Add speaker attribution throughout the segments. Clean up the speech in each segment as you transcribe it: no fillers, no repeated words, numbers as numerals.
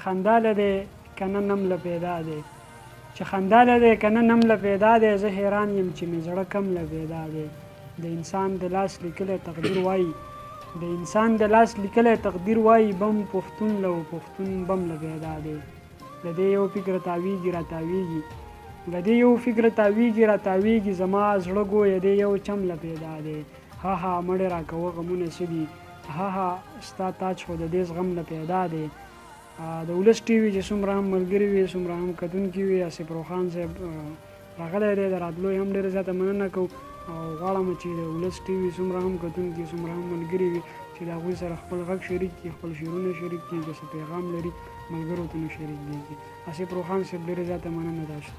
Speaker 1: خندا له دی که نه نم له پیدا دی چې خندا له دی که نه نم له پیدا دی زه حیران یم چې مې زړه کم له پیدا دی د انسان د لاس لیکلی تقدیر وایي د انسان د لاس لیکلی تقدیر وایي بم پښتون له و پښتون بم له پیدا دی د دې یو فکر تاویږي راتاویږي د دې یو فکر تاویږي راتاویږي زما زړه ګویه دی یو چم له پیدا دی ها ها مړې راکوه غمونه څه دي ها ها ستا تاج خو د دې زغم له پیدا دی د ولس ټي وي چې څومره هم ملګري وي څومره هم کتونکي وي آصف روخان صاحب راغلی دی د راتلو یې هم ډېره زیاته مننه کوو او غواړم چې د ولس ټي وي څومره هم کتونکي څومره هم ملګري وي چې د هغوی سره خپل غږ شریک کړي خپل شعرونه شریک کړي که څه پیغام لري ملګرو ته نو شریک دی آصف روخان صاحب ډېره زیاته مننه تاسو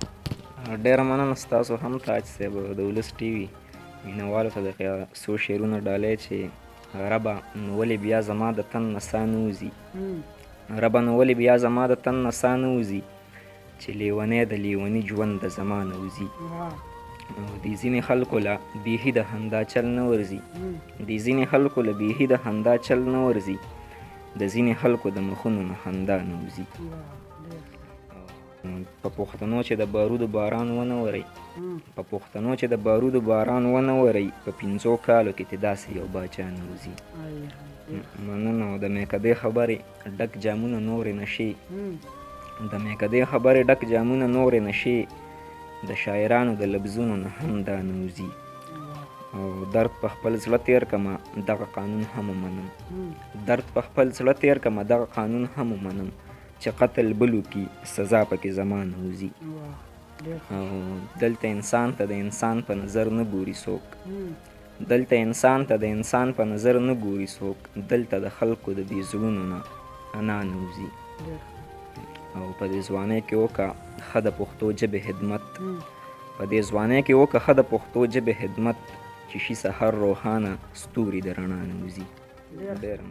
Speaker 2: ډېره مننه ستاسو هم تاج صاحب د ولس ټي وي مینهوالو ته د څو شعرونه ډالۍ چې ربه نو ولې بیا زما د تن نه ساه نه وځي ربه نو ولې بیا زما د تن نه ساه نه وځي چې لیونی د لیوني ژوند د زما نه وځي د ځینې خلکو له بیخي د خندا چل نه ورځي د ځینې خلکو له بیخي د خندا چل نه ورځي د ځینې خلکو د مخونو نه خندا نه وځي په پښتنو چې د بارودو باران ونه ورئ په پښتنو چې د بارودو باران ونه ورئ په 5 کالو کې ته داسې یو باچا نه وځي مننه د میکدې خبرې ډک جامونه نورې نشي د میکدې خبرې ډک جامونه نورې نشي د شاعرانو د لفظونو نه هم دا نه وځي او درد په خپل زړه تیر کمه دغه قانون هم ومنم درد په خپل زړه تیر کمه دغه قانون هم ومنم چې قتل بلو کی سزا پکې زما نه وځي او دلته انسان ته د انسان په نظر نه ګوري څوک دلته انسان ته د انسان په نظر نه ګوري څوک دلته د خلکو د دې زړونو نه انا نه وځي او په دې ځوانۍ کې وکړه ښه د پښتو ژبې خدمت په دې ځوانۍ کې وکړه ښه د پښتو ژبې خدمت چې شي سحر روښانه ستوري د رڼا نه وځي ډېره